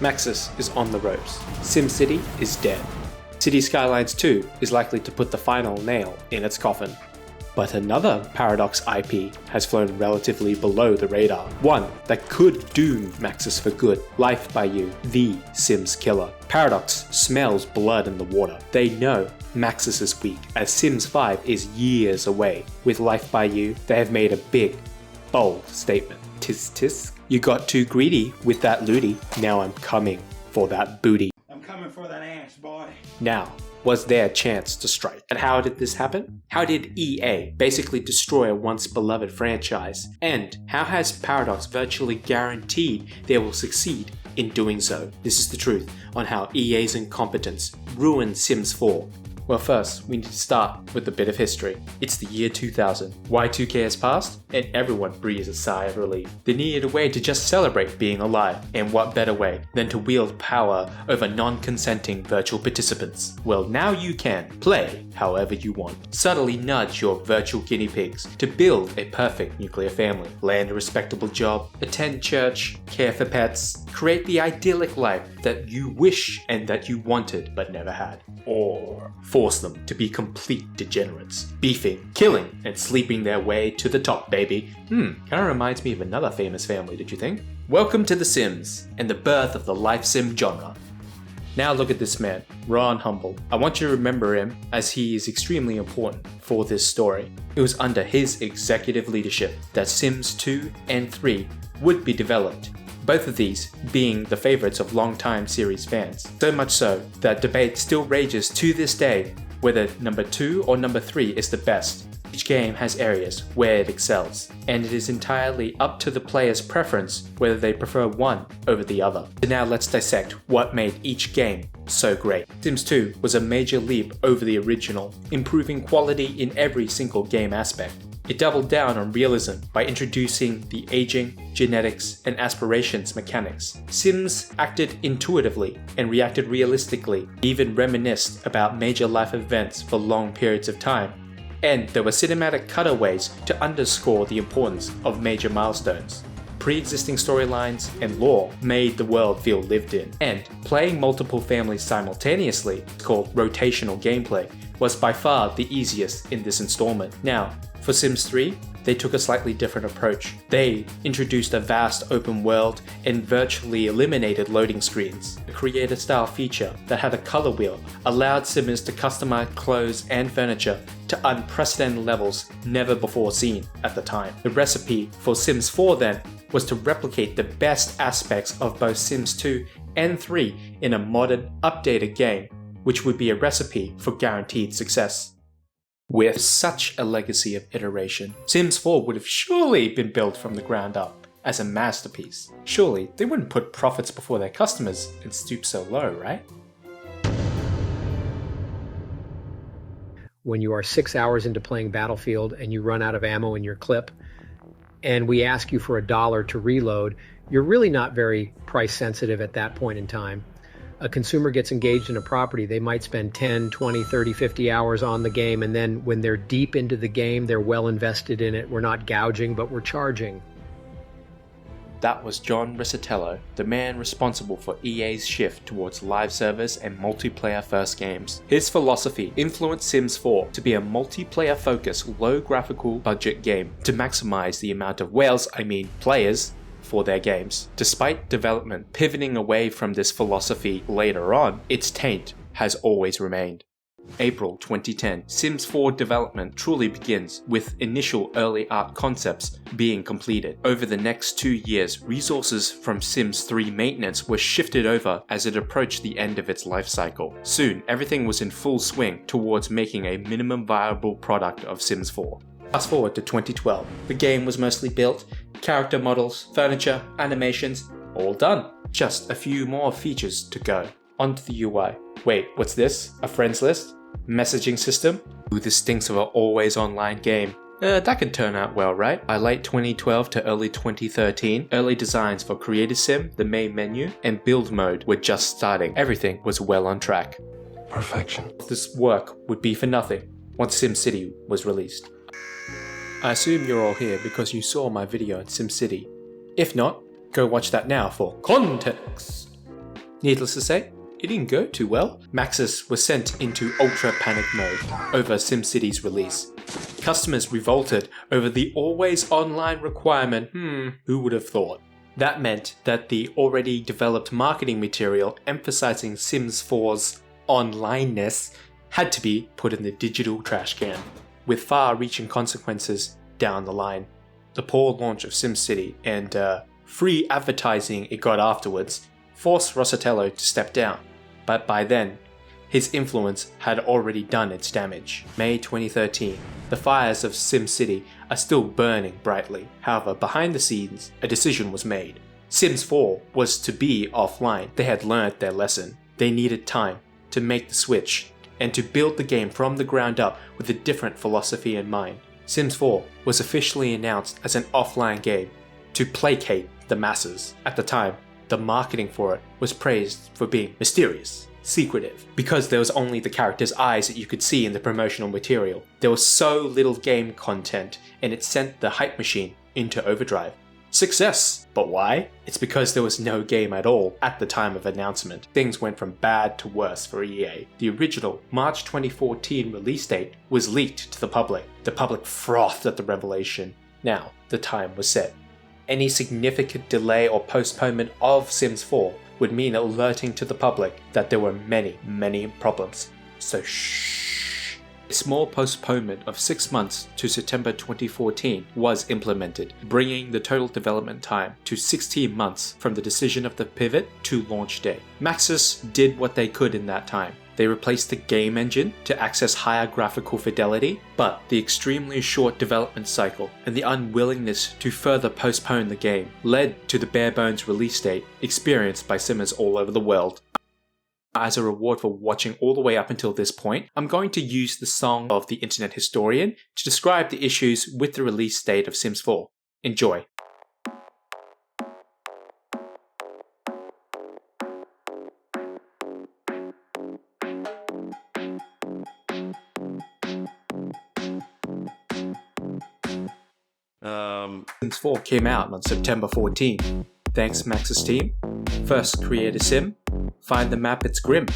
Maxis is on the ropes. SimCity is dead. City Skylines 2 is likely to put the final nail in its coffin. But another Paradox IP has flown relatively below the radar. One that could doom Maxis for good. Life by You, the Sims killer. Paradox smells blood in the water. They know Maxis is weak, as Sims 5 is years away. With Life by You, they have made a big, bold statement. Tisk tisk. You got too greedy with that looty. Now I'm coming for that booty. I'm coming for that ass, boy. Now was their chance to strike. And how did this happen? How did EA basically destroy a once beloved franchise? And how has Paradox virtually guaranteed they will succeed in doing so? This is the truth on how EA's incompetence ruined Sims 4. Well, first, we need to start with a bit of history. It's the year 2000. Y2K has passed, and everyone breathes a sigh of relief. They needed a way to just celebrate being alive, and what better way than to wield power over non-consenting virtual participants? Well, now you can play however you want. Subtly nudge your virtual guinea pigs to build a perfect nuclear family, land a respectable job, attend church, care for pets, create the idyllic life that you wish and that you wanted but never had. Or force them to be complete degenerates, beefing, killing, and sleeping their way to the top, baby. Kinda reminds me of another famous family, did you think? Welcome to The Sims, and the birth of the life sim genre. Now look at this man, raw and humble. I want you to remember him as he is extremely important for this story. It was under his executive leadership that Sims 2 and 3 would be developed. Both of these being the favorites of longtime series fans. So much so that debate still rages to this day whether number 2 or number 3 is the best. Each game has areas where it excels, and it is entirely up to the player's preference whether they prefer one over the other. So now let's dissect what made each game so great. Sims 2 was a major leap over the original, improving quality in every single game aspect. It doubled down on realism by introducing the aging, genetics, and aspirations mechanics. Sims acted intuitively and reacted realistically, even reminisced about major life events for long periods of time. And there were cinematic cutaways to underscore the importance of major milestones. Pre-existing storylines and lore made the world feel lived in, and playing multiple families simultaneously, called rotational gameplay, was by far the easiest in this installment. Now, for Sims 3, they took a slightly different approach. They introduced a vast open world and virtually eliminated loading screens. The creator-style feature that had a color wheel allowed Simmers to customize clothes and furniture to unprecedented levels never before seen at the time. The recipe for Sims 4 then was to replicate the best aspects of both Sims 2 and 3 in a modern, updated game, which would be a recipe for guaranteed success. With such a legacy of iteration, Sims 4 would have surely been built from the ground up as a masterpiece. Surely they wouldn't put profits before their customers and stoop so low, right? When you are 6 hours into playing Battlefield and you run out of ammo in your clip, and we ask you for $1 to reload, you're really not very price sensitive at that point in time. A consumer gets engaged in a property, they might spend 10, 20, 30, 50 hours on the game, and then when they're deep into the game, they're well invested in it. We're not gouging, but we're charging. That was John Riccitello, the man responsible for EA's shift towards live service and multiplayer-first games. His philosophy influenced Sims 4 to be a multiplayer-focused, low graphical budget game to maximize the amount of players, for their games. Despite development pivoting away from this philosophy later on, its taint has always remained. April 2010, Sims 4 development truly begins with initial early art concepts being completed. Over the next 2 years, resources from Sims 3 maintenance were shifted over as it approached the end of its life cycle. Soon, everything was in full swing towards making a minimum viable product of Sims 4. Fast forward to 2012, the game was mostly built, character models, furniture, animations, all done. Just a few more features to go. Onto the UI. Wait, what's this? A friends list? Messaging system? Ooh, this stinks of an always online game. That could turn out well, right? By late 2012 to early 2013, early designs for Creative Sim, the main menu, and build mode were just starting. Everything was well on track. Perfection. This work would be for nothing once SimCity was released. I assume you're all here because you saw my video on SimCity. If not, go watch that now for context. Needless to say, it didn't go too well. Maxis was sent into ultra panic mode over SimCity's release. Customers revolted over the always online requirement. Who would have thought? That meant that the already developed marketing material emphasizing Sims 4's onlineness had to be put in the digital trash can, with far-reaching consequences down the line. The poor launch of SimCity and free advertising it got afterwards forced Rosatello to step down, but by then, his influence had already done its damage. May 2013, the fires of SimCity are still burning brightly. However, behind the scenes, a decision was made. Sims 4 was to be offline. They had learned their lesson. They needed time to make the switch and to build the game from the ground up with a different philosophy in mind. Sims 4 was officially announced as an offline game to placate the masses. At the time, the marketing for it was praised for being mysterious, secretive, because there was only the character's eyes that you could see in the promotional material. There was so little game content, and it sent the hype machine into overdrive. Success! But why? It's because there was no game at all at the time of announcement. Things went from bad to worse for EA. The original March 2014 release date was leaked to the public. The public frothed at the revelation. Now, the time was set. Any significant delay or postponement of Sims 4 would mean alerting to the public that there were many problems. So shh. A small postponement of 6 months to September 2014 was implemented, bringing the total development time to 16 months from the decision of the pivot to launch day. Maxis did what they could in that time. They replaced the game engine to access higher graphical fidelity, but the extremely short development cycle and the unwillingness to further postpone the game led to the bare-bones release date experienced by simmers all over the world. As a reward for watching all the way up until this point, I'm going to use the song of the internet historian to describe the issues with the release date of Sims 4. Enjoy. Sims 4 came out on September 14. Thanks Maxis team. First create a sim, find the map, it's grim.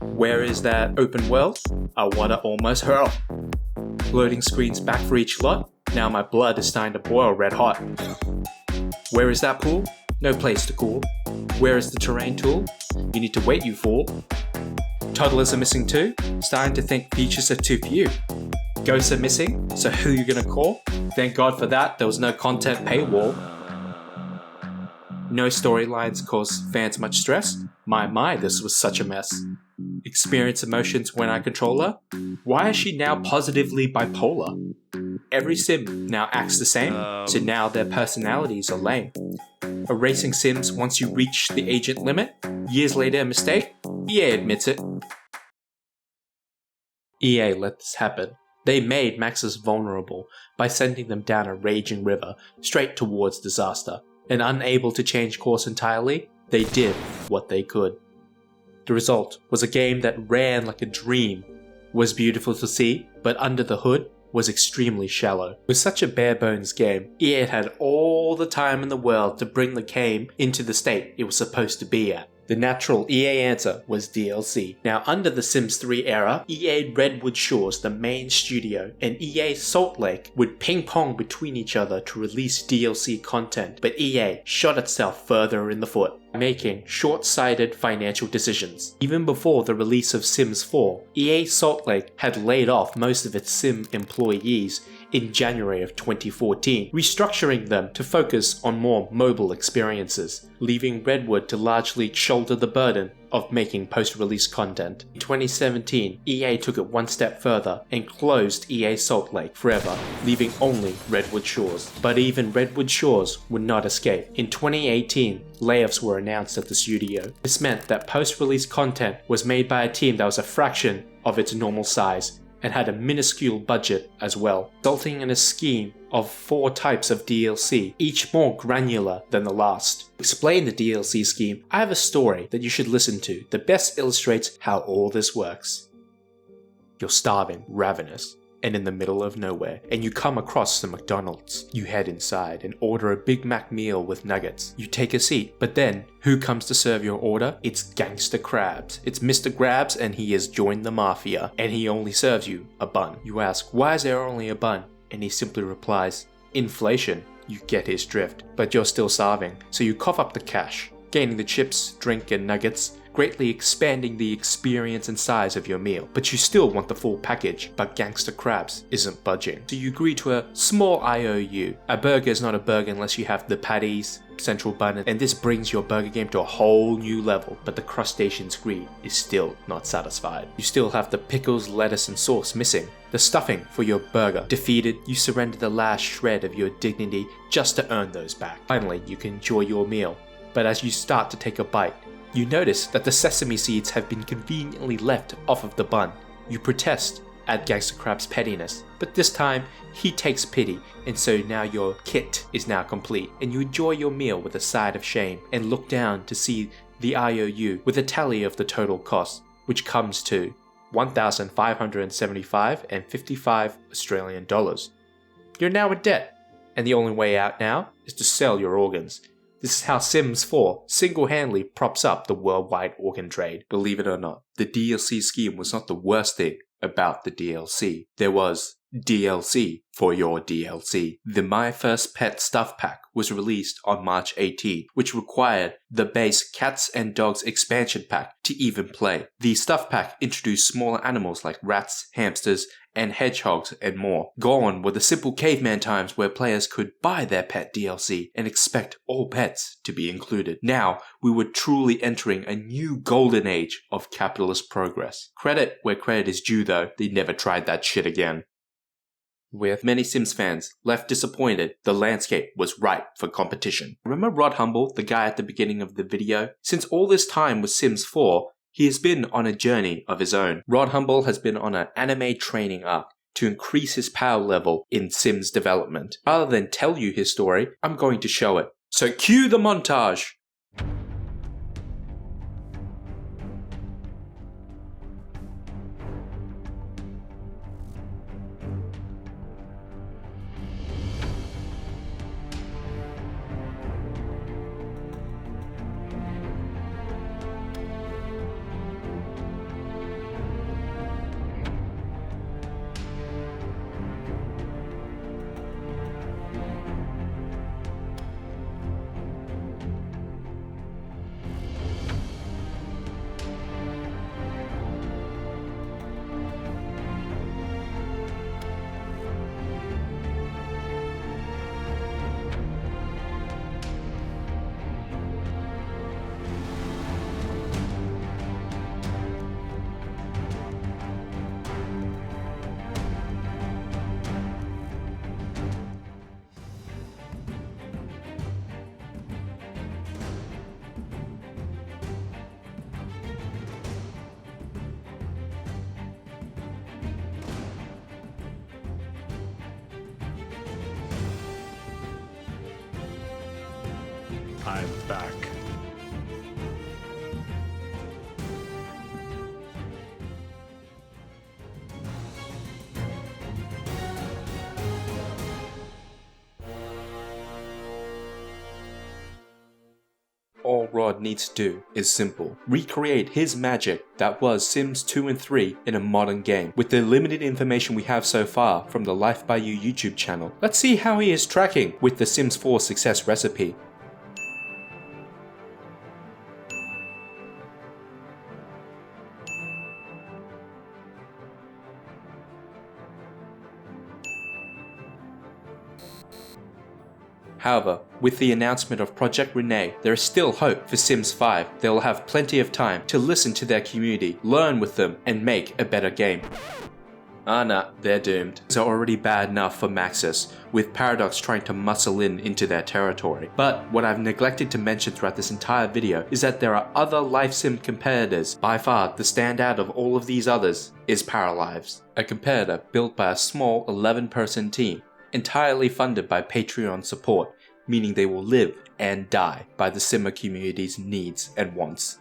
Where is that open world? I wanna almost hurl. Loading screens back for each lot, now my blood is starting to boil red hot. Where is that pool? No place to cool. Where is the terrain tool? You need to wait, you fool. Toddlers are missing too, starting to think features are too few. Ghosts are missing, so who you gonna call? Thank God for that, there was no content paywall. No storylines cause fans much stress. My, this was such a mess. Experience emotions when I control her? Why is she now positively bipolar? Every sim now acts the same, so now their personalities are lame. Erasing sims once you reach the agent limit? Years later a mistake? EA admits it. EA let this happen. They made Maxis vulnerable by sending them down a raging river straight towards disaster. And unable to change course entirely, they did what they could. The result was a game that ran like a dream, was beautiful to see, but under the hood was extremely shallow. With such a bare-bones game, EA had all the time in the world to bring the game into the state it was supposed to be at. The natural EA answer was DLC. Now under the Sims 3 era, EA Redwood Shores, the main studio, and EA Salt Lake would ping-pong between each other to release DLC content, but EA shot itself further in the foot, making short-sighted financial decisions. Even before the release of Sims 4, EA Salt Lake had laid off most of its Sim employees in January of 2014, restructuring them to focus on more mobile experiences, leaving Redwood to largely shoulder the burden of making post-release content. In 2017, EA took it one step further and closed EA Salt Lake forever, leaving only Redwood Shores. But even Redwood Shores would not escape. In 2018, layoffs were announced at the studio. This meant that post-release content was made by a team that was a fraction of its normal size, and had a minuscule budget as well, resulting in a scheme of 4 types of DLC, each more granular than the last. To explain the DLC scheme, I have a story that you should listen to that best illustrates how all this works. You're starving, ravenous. and in the middle of nowhere, and you come across the McDonald's. You head inside and order a Big Mac meal with nuggets. You take a seat, but then who comes to serve your order? It's Gangster Krabs. It's Mr. Krabs, and he has joined the mafia, and he only serves you a bun. You ask, why is there only a bun? And he simply replies, inflation. You get his drift, but you're still starving, so you cough up the cash, gaining the chips, drink, and nuggets, greatly expanding the experience and size of your meal. But you still want the full package, but Gangster Krabs isn't budging. So you agree to a small IOU. A burger is not a burger unless you have the patties, central bun, and this brings your burger game to a whole new level, but the crustacean's greed is still not satisfied. You still have the pickles, lettuce, and sauce missing. The stuffing for your burger. Defeated, you surrender the last shred of your dignity just to earn those back. Finally, you can enjoy your meal. But as you start to take a bite, you notice that the sesame seeds have been conveniently left off of the bun. You protest at Gangster Krabs' pettiness, but this time he takes pity, and so now your kit is now complete, and you enjoy your meal with a side of shame and look down to see the IOU with a tally of the total cost, which comes to $1,575.55 Australian dollars. You're now in debt, and the only way out now is to sell your organs. This is how Sims 4 single-handedly props up the worldwide organ trade. Believe it or not, the DLC scheme was not the worst thing about the DLC. There was DLC for your DLC. The My First Pet Stuff Pack was released on March 18, which required the base Cats and Dogs expansion pack to even play. The Stuff Pack introduced smaller animals like rats, hamsters, and hedgehogs and more. Gone were the simple caveman times where players could buy their pet DLC and expect all pets to be included. Now, we were truly entering a new golden age of capitalist progress. Credit where credit is due though, they never tried that shit again. With many Sims fans left disappointed, the landscape was ripe for competition. Remember Rod Humble, the guy at the beginning of the video? Since all this time with Sims 4, he has been on a journey of his own. Rod Humble has been on an anime training arc to increase his power level in Sims development. Rather than tell you his story, I'm going to show it. So cue the montage! I'm back. All Rod needs to do is simple. Recreate his magic that was Sims 2 and 3 in a modern game. With the limited information we have so far from the Life by You YouTube channel, let's see how he is tracking with the Sims 4 success recipe. However, with the announcement of Project Renee, there is still hope for Sims 5. They will have plenty of time to listen to their community, learn with them, and make a better game. Nah, they're doomed. It's already bad enough for Maxis, with Paradox trying to muscle into their territory. But what I've neglected to mention throughout this entire video is that there are other life sim competitors. By far, the standout of all of these others is Paralyzed, a competitor built by a small 11-person team, entirely funded by Patreon support, meaning they will live and die by the simmer community's needs and wants.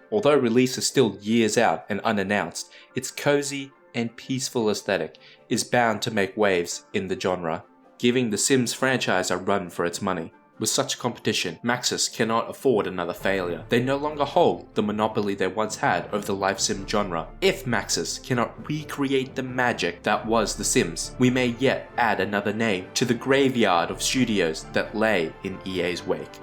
Although release is still years out and unannounced, it's cozy and peaceful aesthetic is bound to make waves in the genre, giving the Sims franchise a run for its money. With such competition, Maxis cannot afford another failure. They no longer hold the monopoly they once had over the life sim genre. If Maxis cannot recreate the magic that was The Sims, we may yet add another name to the graveyard of studios that lay in EA's wake.